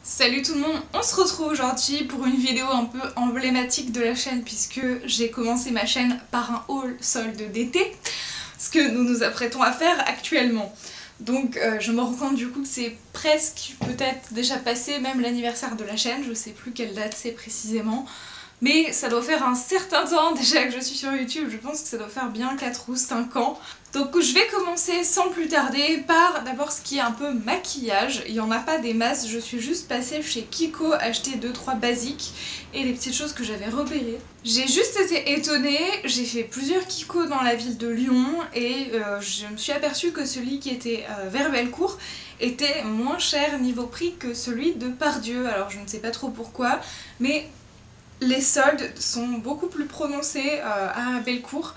Salut tout le monde, on se retrouve aujourd'hui pour une vidéo un peu emblématique de la chaîne puisque j'ai commencé ma chaîne par un haul solde d'été, ce que nous nous apprêtons à faire actuellement. Donc je me rends compte du coup que c'est presque peut-être déjà passé même l'anniversaire de la chaîne, je sais plus quelle date c'est précisément. Mais ça doit faire un certain temps déjà que je suis sur YouTube, je pense que ça doit faire bien 4 ou 5 ans. Donc je vais commencer sans plus tarder par d'abord ce qui est un peu maquillage. Il n'y en a pas des masses, je suis juste passée chez Kiko acheter 2-3 basiques et des petites choses que j'avais repérées. J'ai juste été étonnée, j'ai fait plusieurs Kiko dans la ville de Lyon et je me suis aperçue que celui qui était vers Bellecour était moins cher niveau prix que celui de Pardieu. Alors je ne sais pas trop pourquoi, mais les soldes sont beaucoup plus prononcés à Bellecour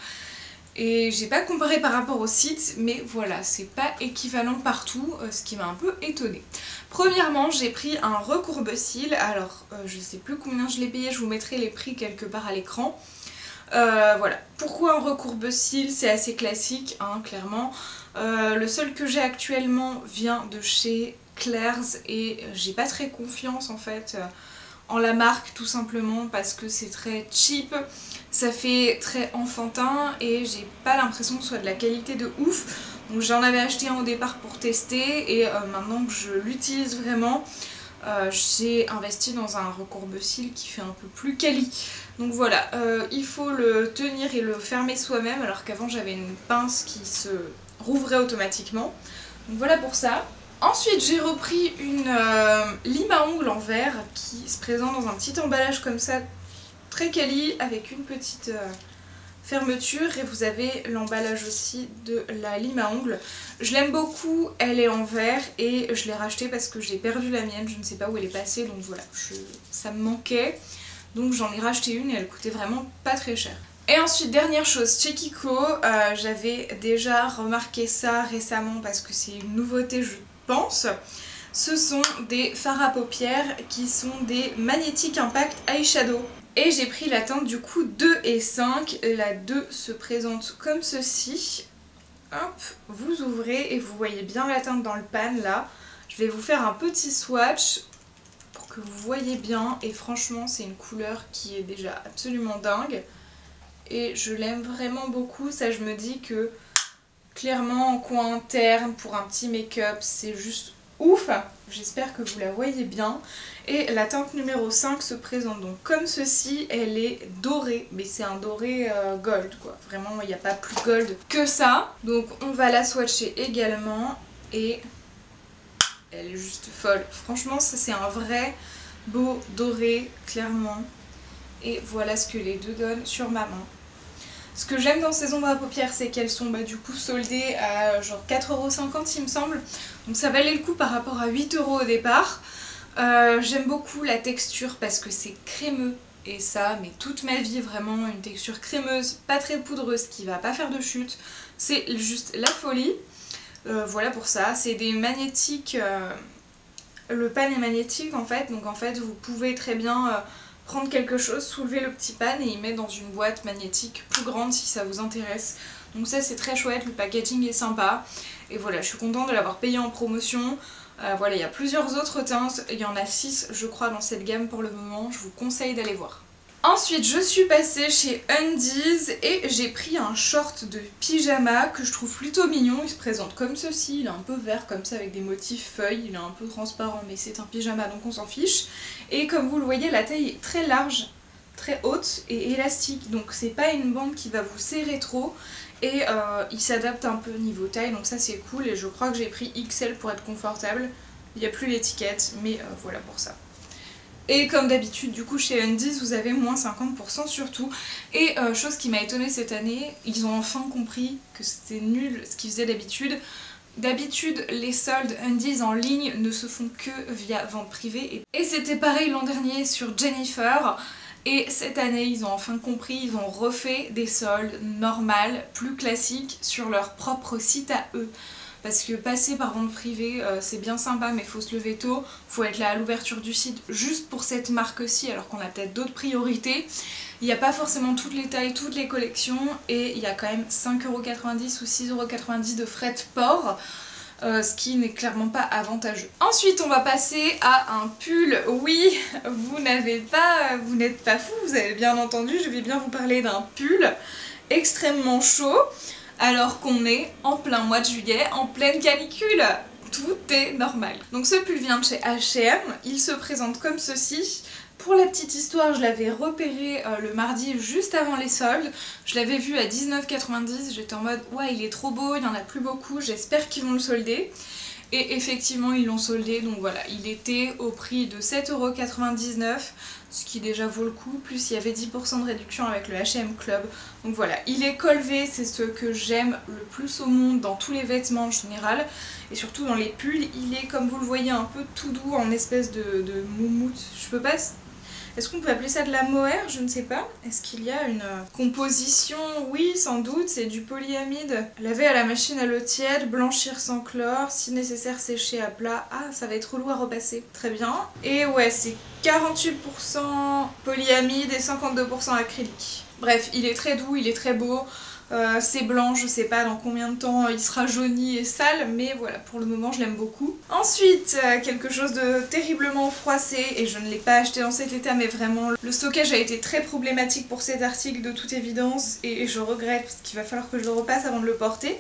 et j'ai pas comparé par rapport au site, mais voilà, c'est pas équivalent partout, ce qui m'a un peu étonnée. Premièrement, j'ai pris un recourbe-cils, alors je sais plus combien je l'ai payé, je vous mettrai les prix quelque part à l'écran. Voilà, pourquoi un recourbe-cils? C'est assez classique, hein, clairement. Le seul que j'ai actuellement vient de chez Claire's et j'ai pas très confiance en fait en la marque, tout simplement parce que c'est très cheap, ça fait très enfantin et j'ai pas l'impression que ce soit de la qualité de ouf. Donc j'en avais acheté un au départ pour tester et maintenant que je l'utilise vraiment, j'ai investi dans un recourbe-cils qui fait un peu plus quali. Donc voilà, il faut le tenir et le fermer soi-même alors qu'avant j'avais une pince qui se rouvrait automatiquement. Donc voilà pour ça. Ensuite j'ai repris une lime à ongles en verre qui se présente dans un petit emballage comme ça, très quali, avec une petite fermeture et vous avez l'emballage aussi de la lime à ongles. Je l'aime beaucoup, elle est en verre et je l'ai rachetée parce que j'ai perdu la mienne, je ne sais pas où elle est passée, donc voilà, ça me manquait. Donc j'en ai racheté une et elle coûtait vraiment pas très cher. Et ensuite, dernière chose, chez Kiko, j'avais déjà remarqué ça récemment parce que c'est une nouveauté je pense. Ce sont des fards à paupières qui sont des Magnetic Impact Eyeshadow. Et j'ai pris la teinte du coup 2 et 5. La 2 se présente comme ceci. Hop, vous ouvrez et vous voyez bien la teinte dans le pan là. Je vais vous faire un petit swatch pour que vous voyez bien. Et franchement, c'est une couleur qui est déjà absolument dingue. Et je l'aime vraiment beaucoup. Ça, je me dis que clairement en coin interne pour un petit make-up, c'est juste ouf. J'espère que vous la voyez bien. Et la teinte numéro 5 se présente donc comme ceci. Elle est dorée, mais c'est un doré gold quoi. Vraiment, il n'y a pas plus gold que ça. Donc on va la swatcher également. Et elle est juste folle. Franchement, ça c'est un vrai beau doré, clairement. Et voilà ce que les deux donnent sur ma main. Ce que j'aime dans ces ombres à paupières, c'est qu'elles sont du coup soldées à genre 4,50€ il me semble. Donc ça valait le coup par rapport à 8€ au départ. J'aime beaucoup la texture parce que c'est crémeux. Et ça, mais toute ma vie, vraiment une texture crémeuse, pas très poudreuse, qui va pas faire de chute. C'est juste la folie. Voilà pour ça. C'est des magnétiques. Le pan est magnétique en fait. Donc en fait, vous pouvez très bien prendre quelque chose, soulever le petit pan et y mettre dans une boîte magnétique plus grande si ça vous intéresse. Donc ça c'est très chouette, le packaging est sympa. Et voilà, je suis contente de l'avoir payé en promotion. Voilà, il y a plusieurs autres teintes, il y en a 6 je crois dans cette gamme pour le moment, je vous conseille d'aller voir. Ensuite je suis passée chez Undies et j'ai pris un short de pyjama que je trouve plutôt mignon. Il se présente comme ceci, il est un peu vert comme ça avec des motifs feuilles, il est un peu transparent mais c'est un pyjama donc on s'en fiche. Et comme vous le voyez, la taille est très large, très haute et élastique, donc c'est pas une bande qui va vous serrer trop. Et il s'adapte un peu niveau taille, donc ça c'est cool. Et je crois que j'ai pris XL pour être confortable. Il n'y a plus l'étiquette, mais voilà pour ça. Et comme d'habitude, du coup chez Undies, vous avez moins 50% sur tout. Et chose qui m'a étonnée cette année, ils ont enfin compris que c'était nul ce qu'ils faisaient d'habitude. D'habitude, les soldes Undies en ligne ne se font que via vente privée. Et c'était pareil l'an dernier sur Jennifer. Et cette année, ils ont enfin compris, ils ont refait des soldes normales, plus classiques, sur leur propre site à eux. Parce que passer par vente privée, c'est bien sympa, mais il faut se lever tôt, faut être là à l'ouverture du site juste pour cette marque-ci, alors qu'on a peut-être d'autres priorités. Il n'y a pas forcément toutes les tailles, toutes les collections, et il y a quand même 5,90€ ou 6,90€ de frais de port. ce qui n'est clairement pas avantageux. Ensuite on va passer à un pull. Oui, vous n'êtes pas fous, vous avez bien entendu, je vais bien vous parler d'un pull extrêmement chaud alors qu'on est en plein mois de juillet, en pleine canicule. Tout est normal. Donc ce pull vient de chez H&M, il se présente comme ceci. Pour la petite histoire, je l'avais repéré le mardi juste avant les soldes. Je l'avais vu à 19,90 €, j'étais en mode ouais il est trop beau, il n'y en a plus beaucoup, j'espère qu'ils vont le solder. Et effectivement ils l'ont soldé, donc voilà, il était au prix de 7,99 €, ce qui déjà vaut le coup, plus il y avait 10% de réduction avec le H&M Club. Donc voilà, il est col V, c'est ce que j'aime le plus au monde dans tous les vêtements en général, et surtout dans les pulls, il est comme vous le voyez un peu tout doux en espèce de moumoute, je peux pas... Est-ce qu'on peut appeler ça de la mohair? Je ne sais pas. Est-ce qu'il y a une composition? Oui, sans doute, c'est du polyamide. Laver à la machine à l'eau tiède, blanchir sans chlore, si nécessaire sécher à plat. Ah, ça va être relou à repasser. Très bien. Et ouais, c'est 48% polyamide et 52% acrylique. Bref, il est très doux, il est très beau. C'est blanc, je sais pas dans combien de temps il sera jauni et sale, mais voilà, pour le moment je l'aime beaucoup. Ensuite, quelque chose de terriblement froissé, et je ne l'ai pas acheté dans cet état, mais vraiment le stockage a été très problématique pour cet article de toute évidence, et je regrette parce qu'il va falloir que je le repasse avant de le porter.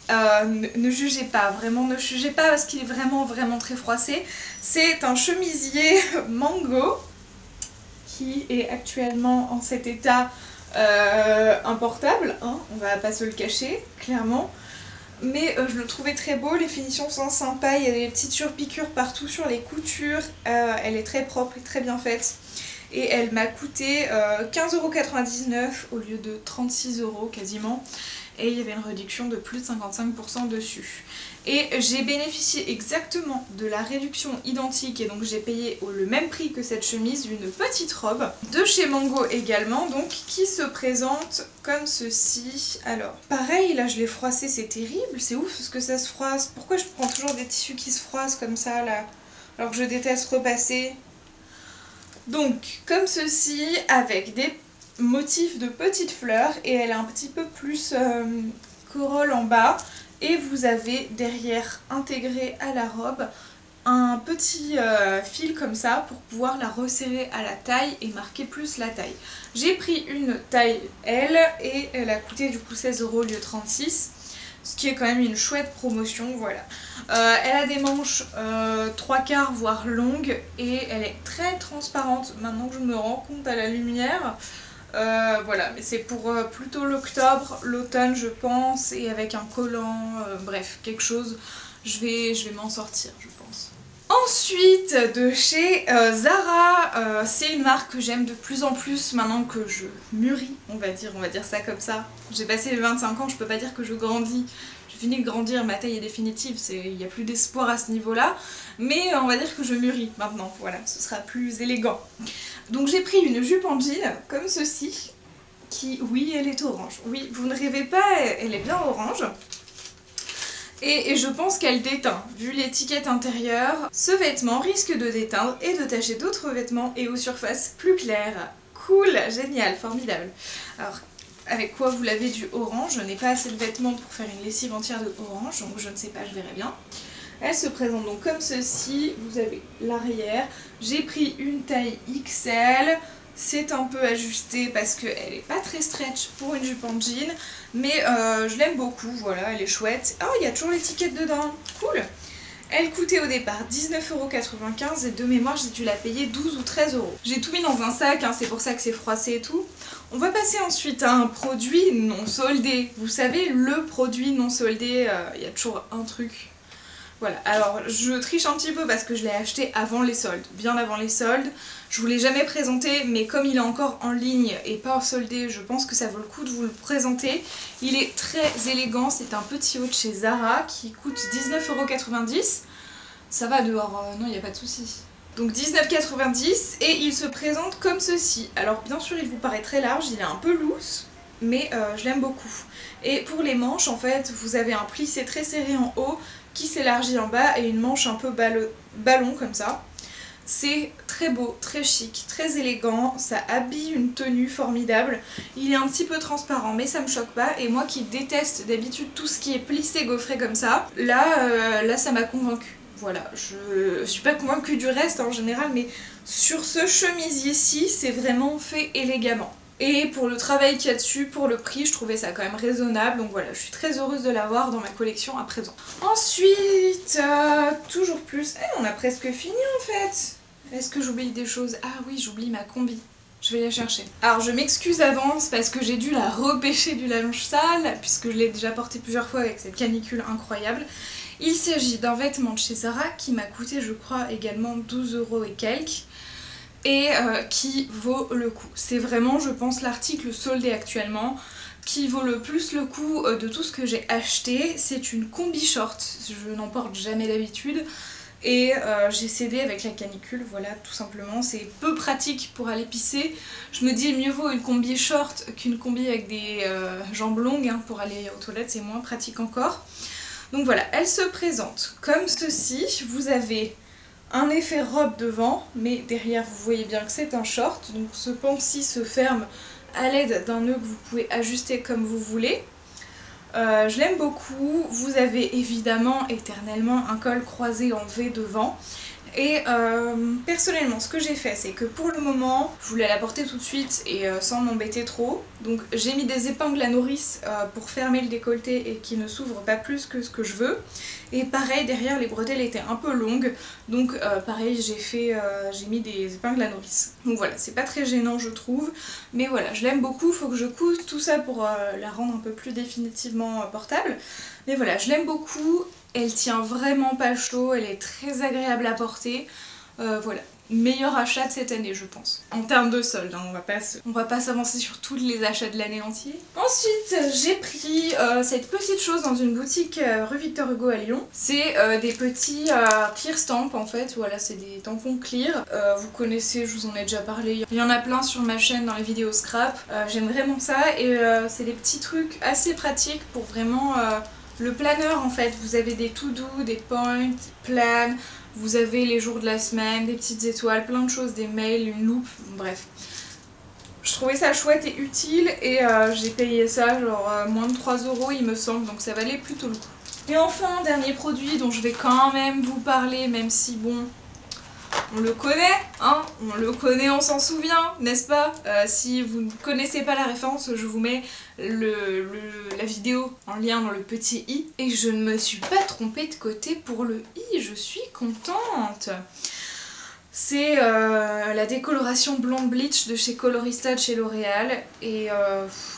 Ne jugez pas, vraiment ne jugez pas parce qu'il est vraiment très froissé. C'est un chemisier Mango qui est actuellement en cet état importable, hein, on va pas se le cacher, clairement. Mais je le trouvais très beau, les finitions sont sympas, il y a des petites surpiqûres partout sur les coutures, elle est très propre et très bien faite. Et elle m'a coûté 15,99 € au lieu de 36 € quasiment. Et il y avait une réduction de plus de 55% dessus. Et j'ai bénéficié exactement de la réduction identique, et donc j'ai payé le même prix que cette chemise, une petite robe de chez Mango également, donc qui se présente comme ceci. Alors pareil, là je l'ai froissé, c'est terrible, c'est ouf parce que ça se froisse. Pourquoi je prends toujours des tissus qui se froissent comme ça là, alors que je déteste repasser? Donc comme ceci, avec des motifs de petites fleurs, et elle est un petit peu plus corolle en bas. Et vous avez derrière intégré à la robe un petit fil comme ça pour pouvoir la resserrer à la taille et marquer plus la taille. J'ai pris une taille L et elle a coûté du coup 16 € au lieu de 36, ce qui est quand même une chouette promotion, voilà. Elle a des manches 3/4 voire longues, et elle est très transparente maintenant que je me rends compte à la lumière. Voilà, mais c'est pour plutôt l'octobre, l'automne je pense, et avec un collant, bref, quelque chose, je vais m'en sortir je pense. Ensuite, de chez Zara, c'est une marque que j'aime de plus en plus maintenant que je mûris, on va dire ça comme ça. J'ai passé les 25 ans, je peux pas dire que je grandis. J'ai fini de grandir, ma taille est définitive, il n'y a plus d'espoir à ce niveau-là, mais on va dire que je mûris maintenant, voilà, ce sera plus élégant. Donc j'ai pris une jupe en jean, comme ceci, qui, oui, elle est orange. Oui, vous ne rêvez pas, elle est bien orange. Et je pense qu'elle déteint, vu l'étiquette intérieure. Ce vêtement risque de déteindre et de tacher d'autres vêtements et aux surfaces plus claires. Cool, génial, formidable. Alors, avec quoi vous lavez du orange? Je n'ai pas assez de vêtements pour faire une lessive entière de orange, donc je ne sais pas, je verrai bien. Elle se présente donc comme ceci, vous avez l'arrière. J'ai pris une taille XL, c'est un peu ajusté parce qu'elle n'est pas très stretch pour une jupe en jean, mais je l'aime beaucoup, voilà, elle est chouette. Oh, il y a toujours l'étiquette dedans, cool. Elle coûtait au départ 19,95 € et de mémoire j'ai dû la payer 12 ou 13 €. J'ai tout mis dans un sac, hein, c'est pour ça que c'est froissé et tout. On va passer ensuite à un produit non soldé. Vous savez, le produit non soldé, il y a toujours un truc. Voilà, alors je triche un petit peu parce que je l'ai acheté avant les soldes, bien avant les soldes. Je vous l'ai jamais présenté, mais comme il est encore en ligne et pas soldé, je pense que ça vaut le coup de vous le présenter. Il est très élégant, c'est un petit haut de chez Zara qui coûte 19,90 €. Ça va dehors, non il n'y a pas de souci. Donc 19,90 € et il se présente comme ceci. Alors bien sûr il vous paraît très large, il est un peu loose, mais je l'aime beaucoup. Et pour les manches, en fait, vous avez un plissé très serré en haut qui s'élargit en bas et une manche un peu ballon comme ça. C'est très beau, très chic, très élégant, ça habille une tenue formidable. Il est un petit peu transparent mais ça me choque pas, et moi qui déteste d'habitude tout ce qui est plissé gaufré comme ça, là ça m'a convaincue. Voilà, je suis pas convaincue du reste en général, mais sur ce chemisier-ci, c'est vraiment fait élégamment. Et pour le travail qu'il y a dessus, pour le prix, je trouvais ça quand même raisonnable. Donc voilà, je suis très heureuse de l'avoir dans ma collection à présent. Ensuite, toujours plus... on a presque fini en fait. Est-ce que j'oublie des choses? Ah oui, j'oublie ma combi. Je vais la chercher. Alors je m'excuse d'avance parce que j'ai dû la repêcher du linge sale, puisque je l'ai déjà portée plusieurs fois avec cette canicule incroyable. Il s'agit d'un vêtement de chez Zara qui m'a coûté, je crois, également 12 € et quelques. Et qui vaut le coup. C'est vraiment, je pense, l'article soldé actuellement qui vaut le plus le coup de tout ce que j'ai acheté. C'est une combi short, je n'en porte jamais d'habitude. Et j'ai cédé avec la canicule, voilà, tout simplement. C'est peu pratique pour aller pisser. Je me dis mieux vaut une combi short qu'une combi avec des jambes longues, hein, pour aller aux toilettes, c'est moins pratique encore. Donc voilà, elle se présente comme ceci. Vous avez un effet robe devant, mais derrière vous voyez bien que c'est un short. Donc ce pan-ci se ferme à l'aide d'un nœud que vous pouvez ajuster comme vous voulez. Je l'aime beaucoup. Vous avez évidemment éternellement un col croisé en V devant. Et personnellement, ce que j'ai fait, c'est que pour le moment, je voulais la porter tout de suite et sans m'embêter trop. Donc j'ai mis des épingles à nourrice pour fermer le décolleté et qu'il ne s'ouvre pas plus que ce que je veux. Et pareil, derrière, les bretelles étaient un peu longues. Donc pareil, j'ai mis des épingles à nourrice. Donc voilà, c'est pas très gênant je trouve. Mais voilà, je l'aime beaucoup, faut que je couse tout ça pour la rendre un peu plus définitivement portable. Mais voilà, je l'aime beaucoup. Elle tient vraiment pas chaud, elle est très agréable à porter. Voilà, meilleur achat de cette année je pense. En termes de solde, hein, on va pas s'avancer sur tous les achats de l'année entière. Ensuite, j'ai pris cette petite chose dans une boutique rue Victor Hugo à Lyon. C'est des petits clear stamp en fait, voilà, c'est des tampons clear. Vous connaissez, je vous en ai déjà parlé. Il y en a plein sur ma chaîne dans les vidéos scrap. J'aime vraiment ça et c'est des petits trucs assez pratiques pour vraiment... le planeur en fait, vous avez des to-do, des points, plans, vous avez les jours de la semaine, des petites étoiles, plein de choses, des mails, une loupe, bref. Je trouvais ça chouette et utile et j'ai payé ça genre moins de 3 € il me semble, donc ça valait plutôt le coup. Et enfin, dernier produit dont je vais quand même vous parler, même si bon... on le connaît, hein, on le connaît, on s'en souvient, n'est-ce pas? Si vous ne connaissez pas la référence, je vous mets la vidéo en lien dans le petit i. Et je ne me suis pas trompée de côté pour le i, je suis contente. C'est la décoloration blonde bleach de chez Colorista de chez L'Oréal et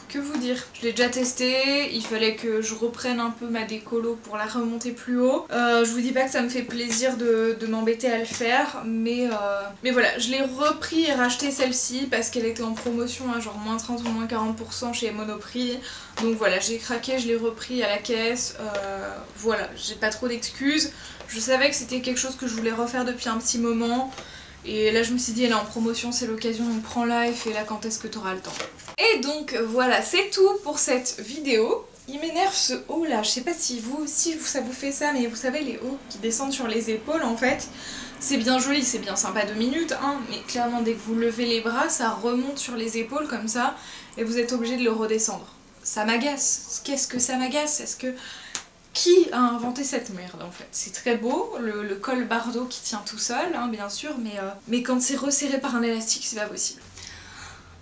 que vous dire, je l'ai déjà testé, il fallait que je reprenne un peu ma décolo pour la remonter plus haut. Je vous dis pas que ça me fait plaisir de m'embêter à le faire, mais voilà, je l'ai repris et racheté celle-ci parce qu'elle était en promotion à genre moins 30 ou moins 40% chez Monoprix. Donc voilà, j'ai craqué, je l'ai repris à la caisse, voilà, j'ai pas trop d'excuses. Je savais que c'était quelque chose que je voulais refaire depuis un petit moment. Et là je me suis dit elle est en promotion, c'est l'occasion, donc prends-la et fais-la quand est-ce que tu auras le temps. Et donc voilà, c'est tout pour cette vidéo. Il m'énerve ce haut là, je sais pas si ça vous fait ça, mais vous savez les hauts qui descendent sur les épaules en fait. C'est bien joli, c'est bien sympa 2 minutes, hein, mais clairement dès que vous levez les bras, ça remonte sur les épaules comme ça, et vous êtes obligé de le redescendre. Ça m'agace, qu'est-ce que ça m'agace? Est-ce que... Qui a inventé cette merde en fait? C'est très beau, le col bardeau qui tient tout seul, hein, bien sûr, mais quand c'est resserré par un élastique, c'est pas possible.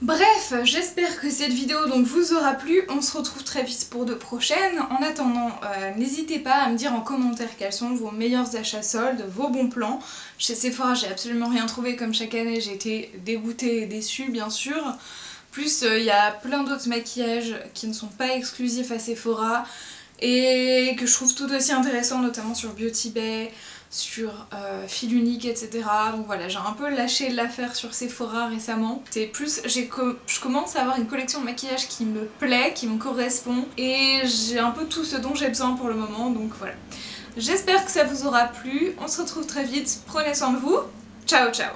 Bref, j'espère que cette vidéo donc vous aura plu, on se retrouve très vite pour de prochaines. En attendant, n'hésitez pas à me dire en commentaire quels sont vos meilleurs achats soldes, vos bons plans. Chez Sephora, j'ai absolument rien trouvé comme chaque année, j'ai été dégoûtée et déçue bien sûr. Plus, il y a plein d'autres maquillages qui ne sont pas exclusifs à Sephora et que je trouve tout aussi intéressant, notamment sur Beauty Bay, sur Fil Unique, etc. Donc voilà, j'ai un peu lâché l'affaire sur Sephora récemment. Plus, je commence à avoir une collection de maquillage qui me plaît, qui me correspond, et j'ai un peu tout ce dont j'ai besoin pour le moment, donc voilà. J'espère que ça vous aura plu, on se retrouve très vite, prenez soin de vous, ciao ciao.